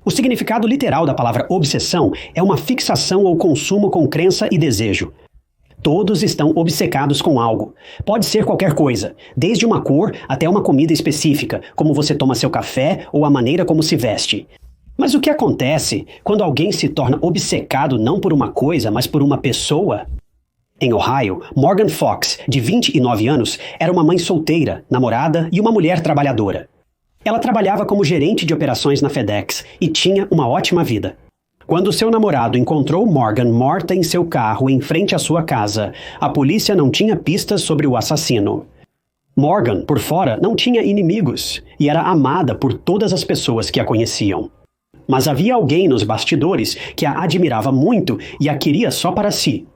O significado literal da palavra obsessão é uma fixação ou consumo com crença e desejo. Todos estão obcecados com algo. Pode ser qualquer coisa, desde uma cor até uma comida específica, como você toma seu café ou a maneira como se veste. Mas o que acontece quando alguém se torna obcecado não por uma coisa, mas por uma pessoa? Em Ohio, Morgan Fox, de 29 anos, era uma mãe solteira, namorada e uma mulher trabalhadora. Ela trabalhava como gerente de operações na FedEx e tinha uma ótima vida. Quando seu namorado encontrou Morgan morta em seu carro em frente à sua casa, a polícia não tinha pistas sobre o assassino. Morgan, por fora, não tinha inimigos e era amada por todas as pessoas que a conheciam. Mas havia alguém nos bastidores que a admirava muito e a queria só para si.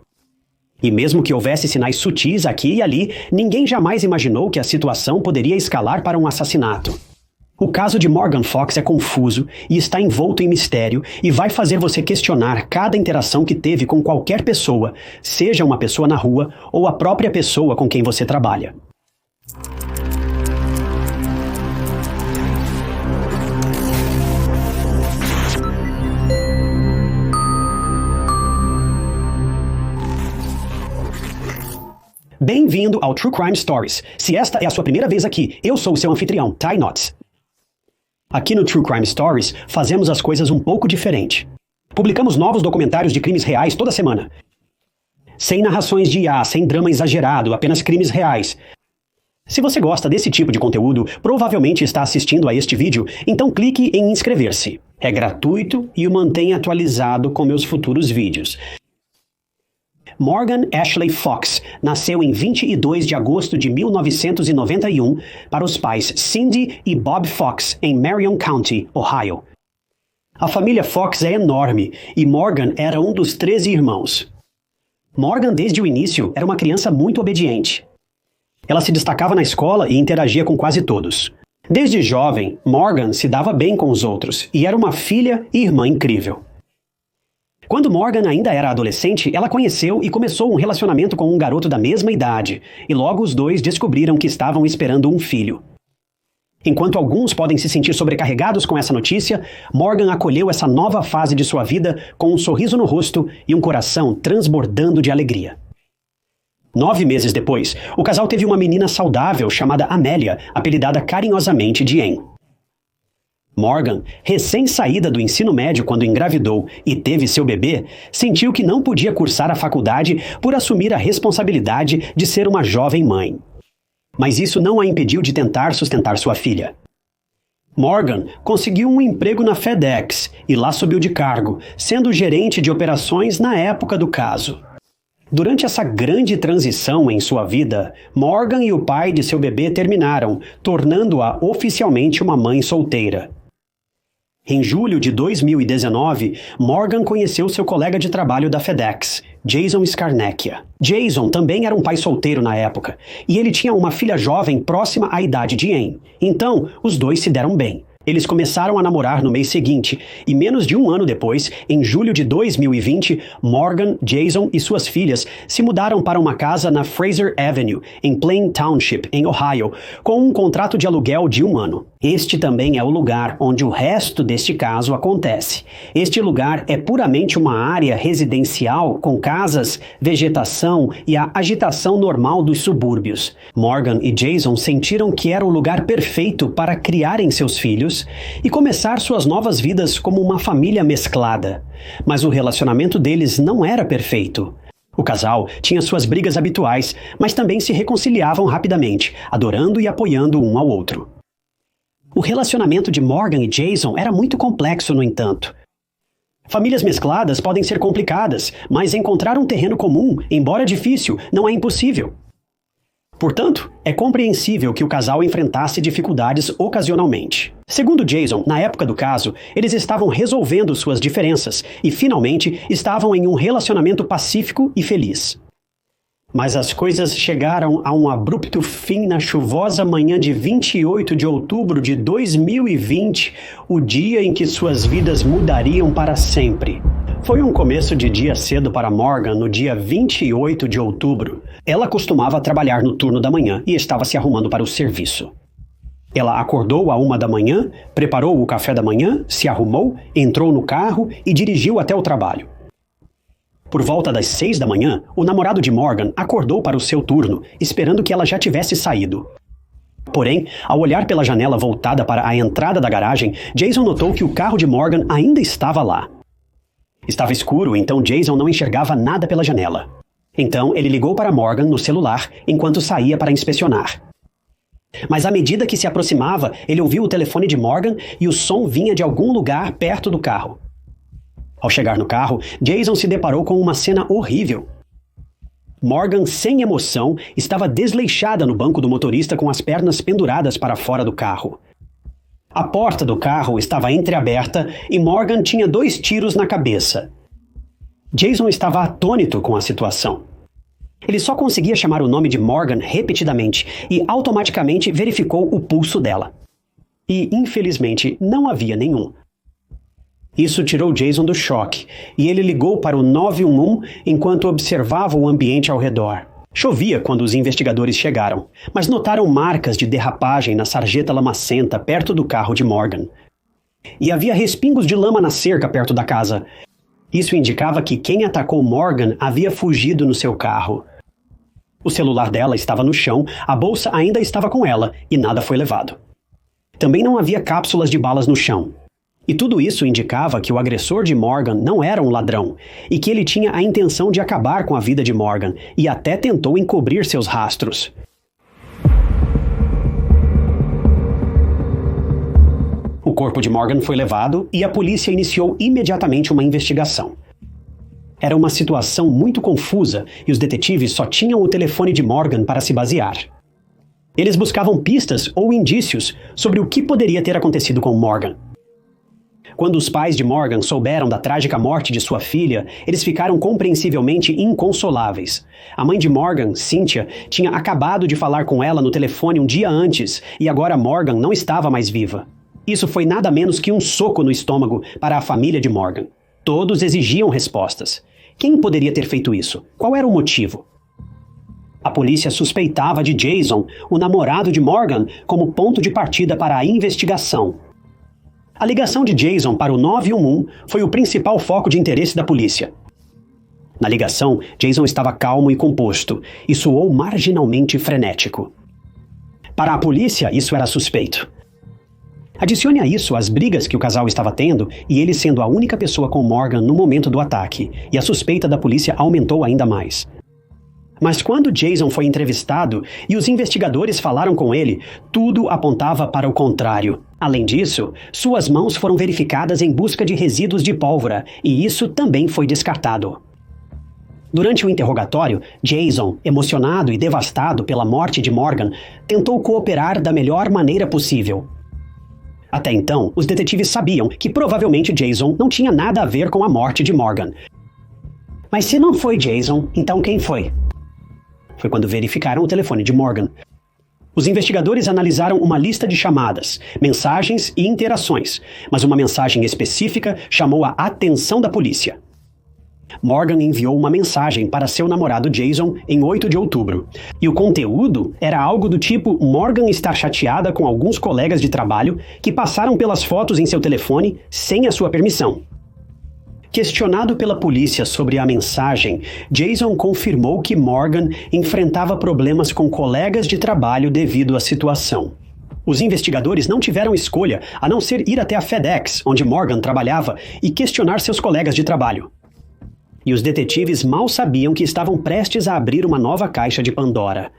E mesmo que houvesse sinais sutis aqui e ali, ninguém jamais imaginou que a situação poderia escalar para um assassinato. O caso de Morgan Fox é confuso e está envolto em mistério e vai fazer você questionar cada interação que teve com qualquer pessoa, seja uma pessoa na rua ou a própria pessoa com quem você trabalha. Bem-vindo ao True Crime Stories. Se esta é a sua primeira vez aqui, eu sou o seu anfitrião, Ty Knotts. Aqui no True Crime Stories, fazemos as coisas um pouco diferente. Publicamos novos documentários de crimes reais toda semana. Sem narrações de IA, sem drama exagerado, apenas crimes reais. Se você gosta desse tipo de conteúdo, provavelmente está assistindo a este vídeo, então clique em inscrever-se. É gratuito e o mantenha atualizado com meus futuros vídeos. Morgan Ashley Fox nasceu em 22 de agosto de 1991 para os pais Cindy e Bob Fox em Marion County, Ohio. A família Fox é enorme e Morgan era um dos 13 irmãos. Morgan, desde o início, era uma criança muito obediente. Ela se destacava na escola e interagia com quase todos. Desde jovem, Morgan se dava bem com os outros e era uma filha e irmã incrível. Quando Morgan ainda era adolescente, ela conheceu e começou um relacionamento com um garoto da mesma idade, e logo os dois descobriram que estavam esperando um filho. Enquanto alguns podem se sentir sobrecarregados com essa notícia, Morgan acolheu essa nova fase de sua vida com um sorriso no rosto e um coração transbordando de alegria. 9 meses depois, o casal teve uma menina saudável chamada Amélia, apelidada carinhosamente de Anne. Morgan, recém-saída do ensino médio quando engravidou e teve seu bebê, sentiu que não podia cursar a faculdade por assumir a responsabilidade de ser uma jovem mãe. Mas isso não a impediu de tentar sustentar sua filha. Morgan conseguiu um emprego na FedEx e lá subiu de cargo, sendo gerente de operações na época do caso. Durante essa grande transição em sua vida, Morgan e o pai de seu bebê terminaram, tornando-a oficialmente uma mãe solteira. Em julho de 2019, Morgan conheceu seu colega de trabalho da FedEx, Jason Scarnecchia. Jason também era um pai solteiro na época, e ele tinha uma filha jovem próxima à idade de Anne. Então, os dois se deram bem. Eles começaram a namorar no mês seguinte, e menos de um ano depois, em julho de 2020, Morgan, Jason e suas filhas se mudaram para uma casa na Fraser Avenue, em Plain Township, em Ohio, com um contrato de aluguel de 1 ano. Este também é o lugar onde o resto deste caso acontece. Este lugar é puramente uma área residencial com casas, vegetação e a agitação normal dos subúrbios. Morgan e Jason sentiram que era o lugar perfeito para criarem seus filhos e começar suas novas vidas como uma família mesclada. Mas o relacionamento deles não era perfeito. O casal tinha suas brigas habituais, mas também se reconciliavam rapidamente, adorando e apoiando um ao outro. O relacionamento de Morgan e Jason era muito complexo, no entanto. Famílias mescladas podem ser complicadas, mas encontrar um terreno comum, embora difícil, não é impossível. Portanto, é compreensível que o casal enfrentasse dificuldades ocasionalmente. Segundo Jason, na época do caso, eles estavam resolvendo suas diferenças e, finalmente, estavam em um relacionamento pacífico e feliz. Mas as coisas chegaram a um abrupto fim na chuvosa manhã de 28 de outubro de 2020, o dia em que suas vidas mudariam para sempre. Foi um começo de dia cedo para Morgan no dia 28 de outubro. Ela costumava trabalhar no turno da manhã e estava se arrumando para o serviço. Ela acordou à 1 da manhã, preparou o café da manhã, se arrumou, entrou no carro e dirigiu até o trabalho. Por volta das 6 da manhã, o namorado de Morgan acordou para o seu turno, esperando que ela já tivesse saído. Porém, ao olhar pela janela voltada para a entrada da garagem, Jason notou que o carro de Morgan ainda estava lá. Estava escuro, então Jason não enxergava nada pela janela. Então, ele ligou para Morgan no celular enquanto saía para inspecionar. Mas à medida que se aproximava, ele ouviu o telefone de Morgan e o som vinha de algum lugar perto do carro. Ao chegar no carro, Jason se deparou com uma cena horrível. Morgan, sem emoção, estava desleixada no banco do motorista com as pernas penduradas para fora do carro. A porta do carro estava entreaberta e Morgan tinha 2 tiros na cabeça. Jason estava atônito com a situação. Ele só conseguia chamar o nome de Morgan repetidamente e automaticamente verificou o pulso dela. E, infelizmente, não havia nenhum. Isso tirou Jason do choque, e ele ligou para o 911 enquanto observava o ambiente ao redor. Chovia quando os investigadores chegaram, mas notaram marcas de derrapagem na sarjeta lamacenta perto do carro de Morgan. E havia respingos de lama na cerca perto da casa. Isso indicava que quem atacou Morgan havia fugido no seu carro. O celular dela estava no chão, a bolsa ainda estava com ela e nada foi levado. Também não havia cápsulas de balas no chão. E tudo isso indicava que o agressor de Morgan não era um ladrão e que ele tinha a intenção de acabar com a vida de Morgan e até tentou encobrir seus rastros. O corpo de Morgan foi levado e a polícia iniciou imediatamente uma investigação. Era uma situação muito confusa e os detetives só tinham o telefone de Morgan para se basear. Eles buscavam pistas ou indícios sobre o que poderia ter acontecido com Morgan. Quando os pais de Morgan souberam da trágica morte de sua filha, eles ficaram compreensivelmente inconsoláveis. A mãe de Morgan, Cynthia, tinha acabado de falar com ela no telefone um dia antes e agora Morgan não estava mais viva. Isso foi nada menos que um soco no estômago para a família de Morgan. Todos exigiam respostas. Quem poderia ter feito isso? Qual era o motivo? A polícia suspeitava de Jason, o namorado de Morgan, como ponto de partida para a investigação. A ligação de Jason para o 911 foi o principal foco de interesse da polícia. Na ligação, Jason estava calmo e composto, e soou marginalmente frenético. Para a polícia, isso era suspeito. Adicione a isso as brigas que o casal estava tendo e ele sendo a única pessoa com Morgan no momento do ataque, e a suspeita da polícia aumentou ainda mais. Mas quando Jason foi entrevistado e os investigadores falaram com ele, tudo apontava para o contrário. Além disso, suas mãos foram verificadas em busca de resíduos de pólvora, e isso também foi descartado. Durante o interrogatório, Jason, emocionado e devastado pela morte de Morgan, tentou cooperar da melhor maneira possível. Até então, os detetives sabiam que provavelmente Jason não tinha nada a ver com a morte de Morgan. Mas se não foi Jason, então quem foi? Foi quando verificaram o telefone de Morgan. Os investigadores analisaram uma lista de chamadas, mensagens e interações, mas uma mensagem específica chamou a atenção da polícia. Morgan enviou uma mensagem para seu namorado Jason em 8 de outubro, e o conteúdo era algo do tipo Morgan estar chateada com alguns colegas de trabalho que passaram pelas fotos em seu telefone sem a sua permissão. Questionado pela polícia sobre a mensagem, Jason confirmou que Morgan enfrentava problemas com colegas de trabalho devido à situação. Os investigadores não tiveram escolha a não ser ir até a FedEx, onde Morgan trabalhava, e questionar seus colegas de trabalho. E os detetives mal sabiam que estavam prestes a abrir uma nova caixa de Pandora.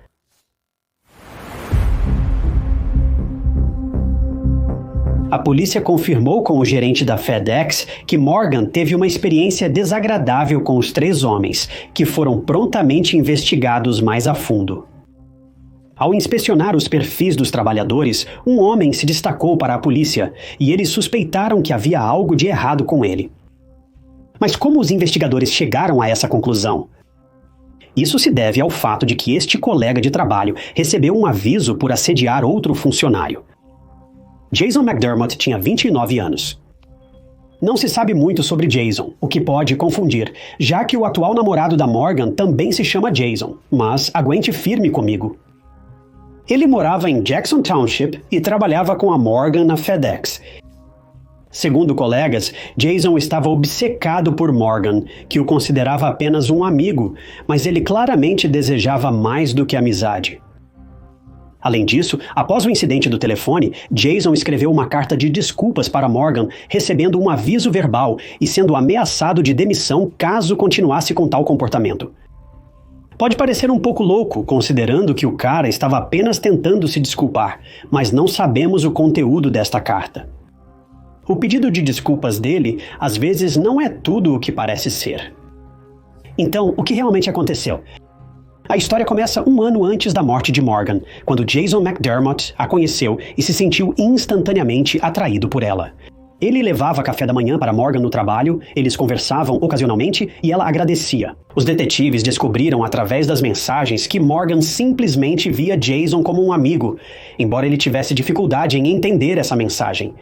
A polícia confirmou com o gerente da FedEx que Morgan teve uma experiência desagradável com os 3 homens, que foram prontamente investigados mais a fundo. Ao inspecionar os perfis dos trabalhadores, um homem se destacou para a polícia e eles suspeitaram que havia algo de errado com ele. Mas como os investigadores chegaram a essa conclusão? Isso se deve ao fato de que este colega de trabalho recebeu um aviso por assediar outro funcionário. Jason McDermott tinha 29 anos. Não se sabe muito sobre Jason, o que pode confundir, já que o atual namorado da Morgan também se chama Jason, mas aguente firme comigo. Ele morava em Jackson Township e trabalhava com a Morgan na FedEx. Segundo colegas, Jason estava obcecado por Morgan, que o considerava apenas um amigo, mas ele claramente desejava mais do que amizade. Além disso, após o incidente do telefone, Jason escreveu uma carta de desculpas para Morgan, recebendo um aviso verbal e sendo ameaçado de demissão caso continuasse com tal comportamento. Pode parecer um pouco louco, considerando que o cara estava apenas tentando se desculpar, mas não sabemos o conteúdo desta carta. O pedido de desculpas dele, às vezes, não é tudo o que parece ser. Então, o que realmente aconteceu? A história começa um ano antes da morte de Morgan, quando Jason McDermott a conheceu e se sentiu instantaneamente atraído por ela. Ele levava café da manhã para Morgan no trabalho, eles conversavam ocasionalmente e ela agradecia. Os detetives descobriram através das mensagens que Morgan simplesmente via Jason como um amigo, embora ele tivesse dificuldade em entender essa mensagem.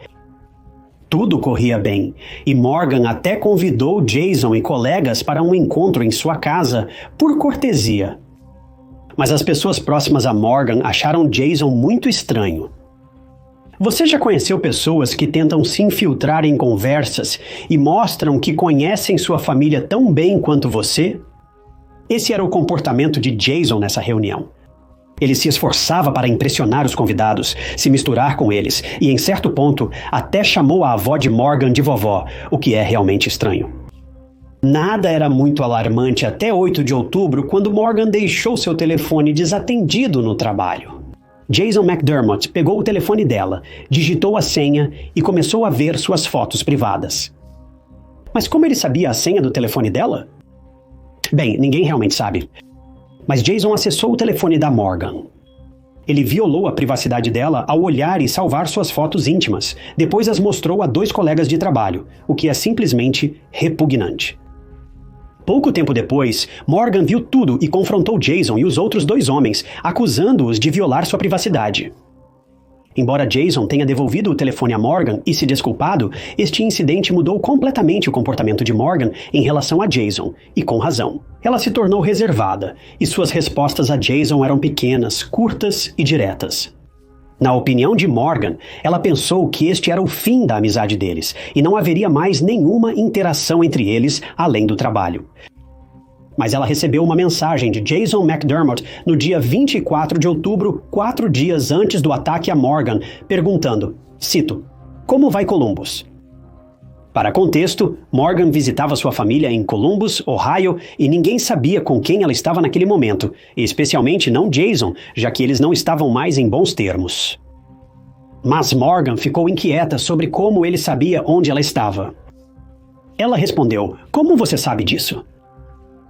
Tudo corria bem, e Morgan até convidou Jason e colegas para um encontro em sua casa, por cortesia. Mas as pessoas próximas a Morgan acharam Jason muito estranho. Você já conheceu pessoas que tentam se infiltrar em conversas e mostram que conhecem sua família tão bem quanto você? Esse era o comportamento de Jason nessa reunião. Ele se esforçava para impressionar os convidados, se misturar com eles, e em certo ponto até chamou a avó de Morgan de vovó, o que é realmente estranho. Nada era muito alarmante até 8 de outubro, quando Morgan deixou seu telefone desatendido no trabalho. Jason McDermott pegou o telefone dela, digitou a senha e começou a ver suas fotos privadas. Mas como ele sabia a senha do telefone dela? Bem, ninguém realmente sabe. Mas Jason acessou o telefone da Morgan. Ele violou a privacidade dela ao olhar e salvar suas fotos íntimas. Depois as mostrou a 2 colegas de trabalho, o que é simplesmente repugnante. Pouco tempo depois, Morgan viu tudo e confrontou Jason e os outros 2 homens, acusando-os de violar sua privacidade. Embora Jason tenha devolvido o telefone a Morgan e se desculpado, este incidente mudou completamente o comportamento de Morgan em relação a Jason, e com razão. Ela se tornou reservada, e suas respostas a Jason eram pequenas, curtas e diretas. Na opinião de Morgan, ela pensou que este era o fim da amizade deles, e não haveria mais nenhuma interação entre eles além do trabalho. Mas ela recebeu uma mensagem de Jason McDermott no dia 24 de outubro, 4 dias antes do ataque a Morgan, perguntando, cito, "Como vai Columbus?" Para contexto, Morgan visitava sua família em Columbus, Ohio, e ninguém sabia com quem ela estava naquele momento, especialmente não Jason, já que eles não estavam mais em bons termos. Mas Morgan ficou inquieta sobre como ele sabia onde ela estava. Ela respondeu, "Como você sabe disso?"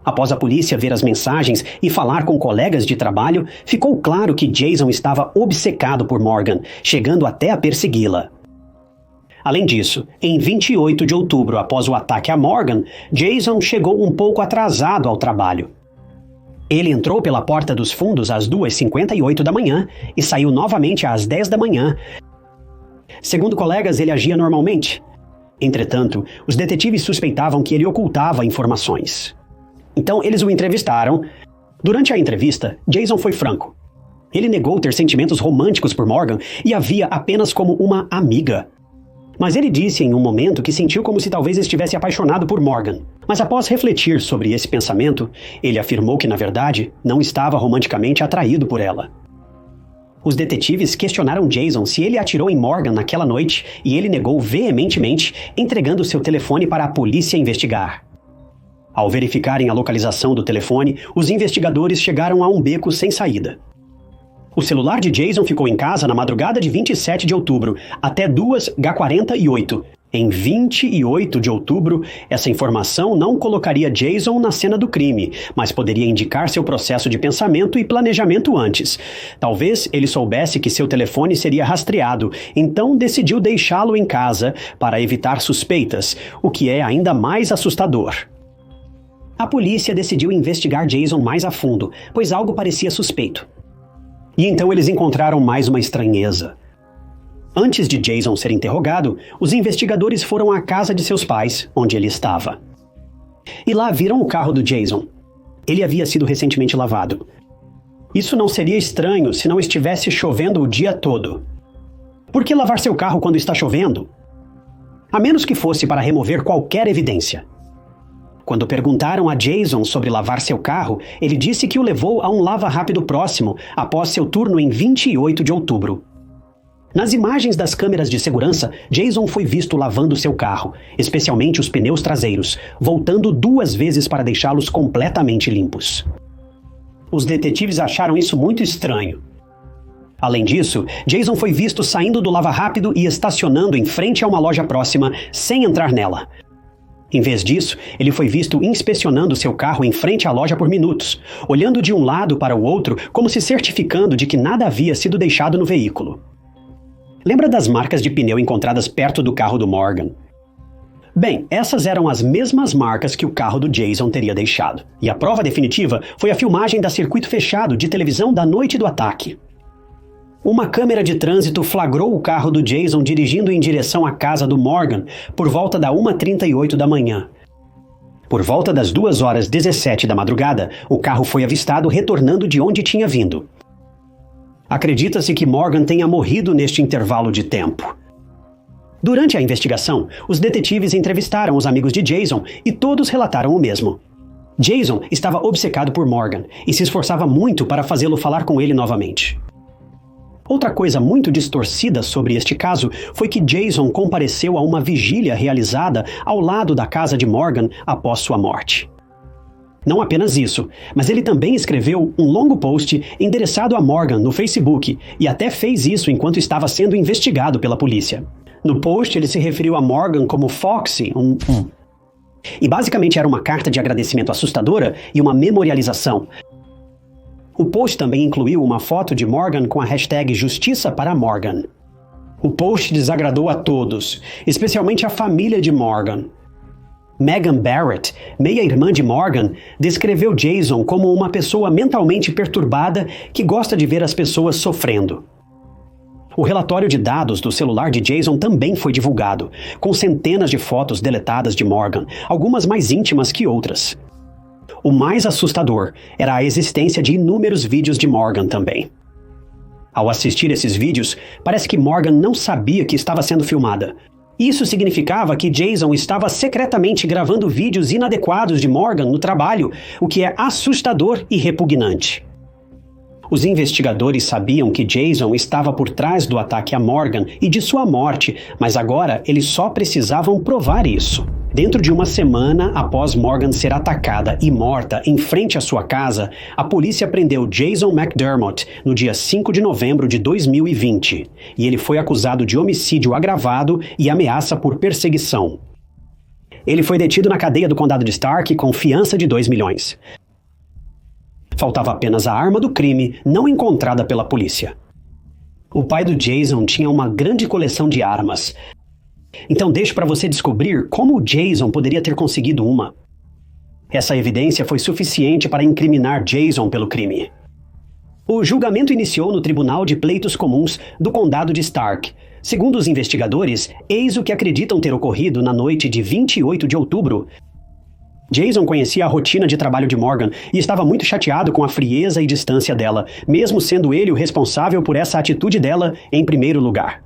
Após a polícia ver as mensagens e falar com colegas de trabalho, ficou claro que Jason estava obcecado por Morgan, chegando até a persegui-la. Além disso, em 28 de outubro, após o ataque a Morgan, Jason chegou um pouco atrasado ao trabalho. Ele entrou pela porta dos fundos às 2h58 da manhã e saiu novamente às 10 da manhã. Segundo colegas, ele agia normalmente. Entretanto, os detetives suspeitavam que ele ocultava informações. Então, eles o entrevistaram. Durante a entrevista, Jason foi franco. Ele negou ter sentimentos românticos por Morgan e a via apenas como uma amiga. Mas ele disse em um momento que sentiu como se talvez estivesse apaixonado por Morgan. Mas após refletir sobre esse pensamento, ele afirmou que, na verdade, não estava romanticamente atraído por ela. Os detetives questionaram Jason se ele atirou em Morgan naquela noite e ele negou veementemente, entregando seu telefone para a polícia investigar. Ao verificarem a localização do telefone, os investigadores chegaram a um beco sem saída. O celular de Jason ficou em casa na madrugada de 27 de outubro, até 2h48. Em 28 de outubro, essa informação não colocaria Jason na cena do crime, mas poderia indicar seu processo de pensamento e planejamento antes. Talvez ele soubesse que seu telefone seria rastreado, então decidiu deixá-lo em casa para evitar suspeitas, o que é ainda mais assustador. A polícia decidiu investigar Jason mais a fundo, pois algo parecia suspeito. E então eles encontraram mais uma estranheza. Antes de Jason ser interrogado, os investigadores foram à casa de seus pais, onde ele estava. E lá viram o carro do Jason. Ele havia sido recentemente lavado. Isso não seria estranho se não estivesse chovendo o dia todo. Por que lavar seu carro quando está chovendo? A menos que fosse para remover qualquer evidência. Quando perguntaram a Jason sobre lavar seu carro, ele disse que o levou a um lava-rápido próximo após seu turno em 28 de outubro. Nas imagens das câmeras de segurança, Jason foi visto lavando seu carro, especialmente os pneus traseiros, voltando 2 vezes para deixá-los completamente limpos. Os detetives acharam isso muito estranho. Além disso, Jason foi visto saindo do lava-rápido e estacionando em frente a uma loja próxima, sem entrar nela. Em vez disso, ele foi visto inspecionando seu carro em frente à loja por minutos, olhando de um lado para o outro como se certificando de que nada havia sido deixado no veículo. Lembra das marcas de pneu encontradas perto do carro do Morgan? Bem, essas eram as mesmas marcas que o carro do Jason teria deixado. E a prova definitiva foi a filmagem da circuito fechado de televisão da noite do ataque. Uma câmera de trânsito flagrou o carro do Jason dirigindo em direção à casa do Morgan por volta da 1h38 da manhã. Por volta das 2h17 da madrugada, o carro foi avistado retornando de onde tinha vindo. Acredita-se que Morgan tenha morrido neste intervalo de tempo. Durante a investigação, os detetives entrevistaram os amigos de Jason e todos relataram o mesmo. Jason estava obcecado por Morgan e se esforçava muito para fazê-lo falar com ele novamente. Outra coisa muito distorcida sobre este caso foi que Jason compareceu a uma vigília realizada ao lado da casa de Morgan após sua morte. Não apenas isso, mas ele também escreveu um longo post endereçado a Morgan no Facebook e até fez isso enquanto estava sendo investigado pela polícia. No post, ele se referiu a Morgan como Foxy, e basicamente era uma carta de agradecimento assustadora e uma memorialização. O post também incluiu uma foto de Morgan com a hashtag Justiça para Morgan. O post desagradou a todos, especialmente a família de Morgan. Megan Barrett, meia-irmã de Morgan, descreveu Jason como uma pessoa mentalmente perturbada que gosta de ver as pessoas sofrendo. O relatório de dados do celular de Jason também foi divulgado, com centenas de fotos deletadas de Morgan, algumas mais íntimas que outras. O mais assustador era a existência de inúmeros vídeos de Morgan também. Ao assistir esses vídeos, parece que Morgan não sabia que estava sendo filmada. Isso significava que Jason estava secretamente gravando vídeos inadequados de Morgan no trabalho, o que é assustador e repugnante. Os investigadores sabiam que Jason estava por trás do ataque a Morgan e de sua morte, mas agora eles só precisavam provar isso. Dentro de uma semana após Morgan ser atacada e morta em frente à sua casa, a polícia prendeu Jason McDermott no dia 5 de novembro de 2020, e ele foi acusado de homicídio agravado e ameaça por perseguição. Ele foi detido na cadeia do condado de Stark com fiança de 2 milhões. Faltava apenas a arma do crime não encontrada pela polícia. O pai do Jason tinha uma grande coleção de armas. Então deixo para você descobrir como o Jason poderia ter conseguido uma. Essa evidência foi suficiente para incriminar Jason pelo crime. O julgamento iniciou no Tribunal de Pleitos Comuns do Condado de Stark. Segundo os investigadores, eis o que acreditam ter ocorrido na noite de 28 de outubro. Jason conhecia a rotina de trabalho de Morgan e estava muito chateado com a frieza e distância dela, mesmo sendo ele o responsável por essa atitude dela em primeiro lugar.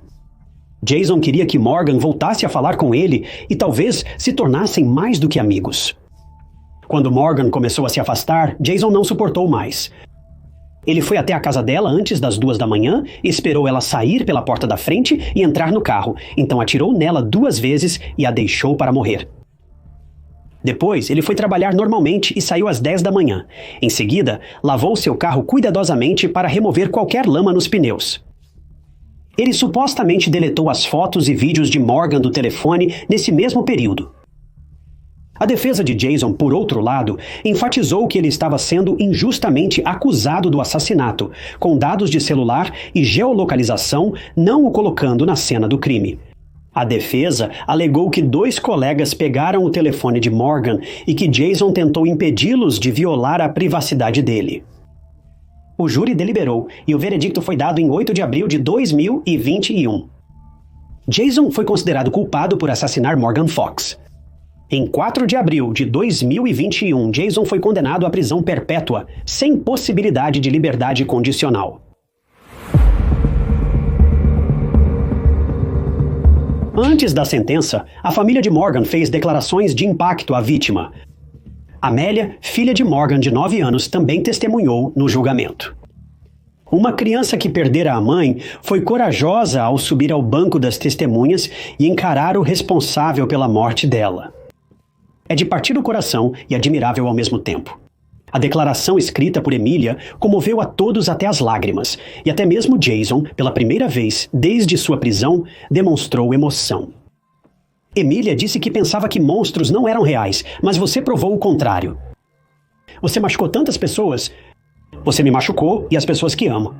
Jason queria que Morgan voltasse a falar com ele e talvez se tornassem mais do que amigos. Quando Morgan começou a se afastar, Jason não suportou mais. Ele foi até a casa dela antes das 2 da manhã, esperou ela sair pela porta da frente e entrar no carro, então atirou nela 2 vezes e a deixou para morrer. Depois, ele foi trabalhar normalmente e saiu às 10 da manhã. Em seguida, lavou seu carro cuidadosamente para remover qualquer lama nos pneus. Ele supostamente deletou as fotos e vídeos de Morgan do telefone nesse mesmo período. A defesa de Jason, por outro lado, enfatizou que ele estava sendo injustamente acusado do assassinato, com dados de celular e geolocalização não o colocando na cena do crime. A defesa alegou que 2 colegas pegaram o telefone de Morgan e que Jason tentou impedi-los de violar a privacidade dele. O júri deliberou e o veredicto foi dado em 8 de abril de 2021. Jason foi considerado culpado por assassinar Morgan Fox. Em 4 de abril de 2021, Jason foi condenado à prisão perpétua, sem possibilidade de liberdade condicional. Antes da sentença, a família de Morgan fez declarações de impacto à vítima. Amélia, filha de Morgan de 9 anos, também testemunhou no julgamento. Uma criança que perdera a mãe foi corajosa ao subir ao banco das testemunhas e encarar o responsável pela morte dela. É de partir o coração e admirável ao mesmo tempo. A declaração escrita por Emília comoveu a todos até as lágrimas, e até mesmo Jason, pela primeira vez desde sua prisão, demonstrou emoção. Emília disse que pensava que monstros não eram reais, mas você provou o contrário. Você machucou tantas pessoas. Você me machucou e as pessoas que amo.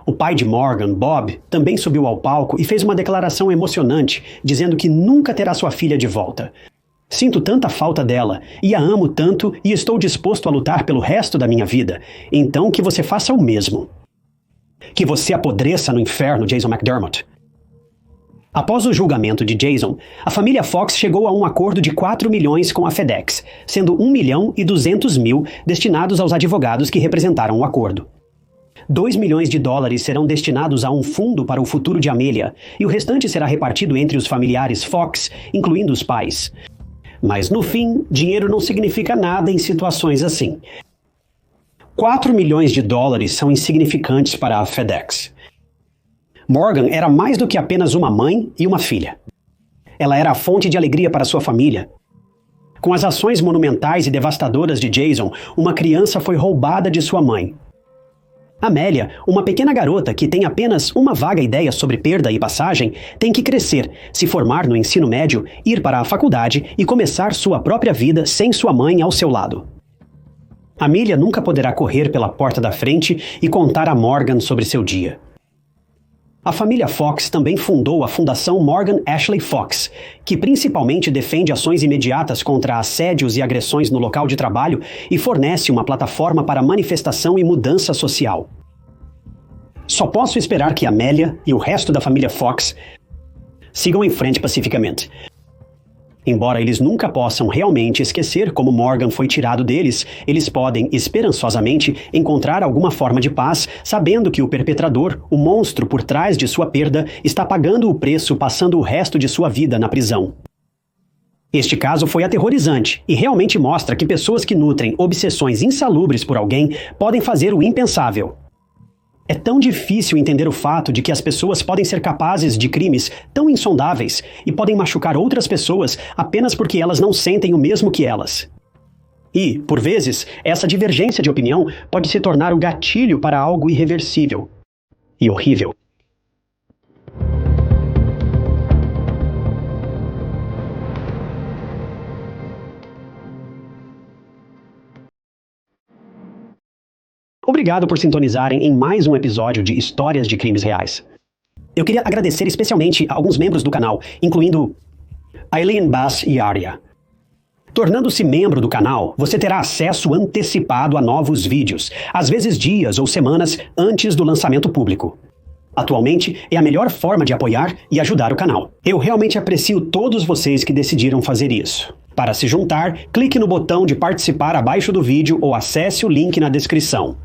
O pai de Morgan, Bob, também subiu ao palco e fez uma declaração emocionante, dizendo que nunca terá sua filha de volta. Sinto tanta falta dela, e a amo tanto e estou disposto a lutar pelo resto da minha vida. Então que você faça o mesmo. Que você apodreça no inferno, Jason McDermott. Após o julgamento de Jason, a família Fox chegou a um acordo de 4 milhões com a FedEx, sendo 1.200.000 destinados aos advogados que representaram o acordo. 2 milhões de dólares serão destinados a um fundo para o futuro de Amélia, e o restante será repartido entre os familiares Fox, incluindo os pais. Mas, no fim, dinheiro não significa nada em situações assim. 4 milhões de dólares são insignificantes para a FedEx. Morgan era mais do que apenas uma mãe e uma filha. Ela era a fonte de alegria para sua família. Com as ações monumentais e devastadoras de Jason, uma criança foi roubada de sua mãe. Amélia, uma pequena garota que tem apenas uma vaga ideia sobre perda e passagem, tem que crescer, se formar no ensino médio, ir para a faculdade e começar sua própria vida sem sua mãe ao seu lado. Amélia nunca poderá correr pela porta da frente e contar a Morgan sobre seu dia. A família Fox também fundou a Fundação Morgan Ashley Fox, que principalmente defende ações imediatas contra assédios e agressões no local de trabalho e fornece uma plataforma para manifestação e mudança social. Só posso esperar que Amélia e o resto da família Fox sigam em frente pacificamente. Embora eles nunca possam realmente esquecer como Morgan foi tirado deles, eles podem, esperançosamente, encontrar alguma forma de paz, sabendo que o perpetrador, o monstro por trás de sua perda, está pagando o preço passando o resto de sua vida na prisão. Este caso foi aterrorizante e realmente mostra que pessoas que nutrem obsessões insalubres por alguém podem fazer o impensável. É tão difícil entender o fato de que as pessoas podem ser capazes de crimes tão insondáveis e podem machucar outras pessoas apenas porque elas não sentem o mesmo que elas. E, por vezes, essa divergência de opinião pode se tornar o gatilho para algo irreversível e horrível. Obrigado por sintonizarem em mais um episódio de Histórias de Crimes Reais. Eu queria agradecer especialmente a alguns membros do canal, incluindo Aileen Bass e Arya. Tornando-se membro do canal, você terá acesso antecipado a novos vídeos, às vezes dias ou semanas antes do lançamento público. Atualmente, é a melhor forma de apoiar e ajudar o canal. Eu realmente aprecio todos vocês que decidiram fazer isso. Para se juntar, clique no botão de participar abaixo do vídeo ou acesse o link na descrição.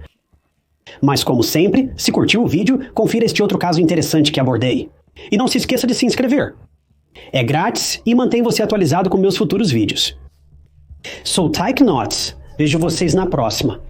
Mas como sempre, se curtiu o vídeo, confira este outro caso interessante que abordei. E não se esqueça de se inscrever. É grátis e mantém você atualizado com meus futuros vídeos. Sou Tyke Knots. Vejo vocês na próxima.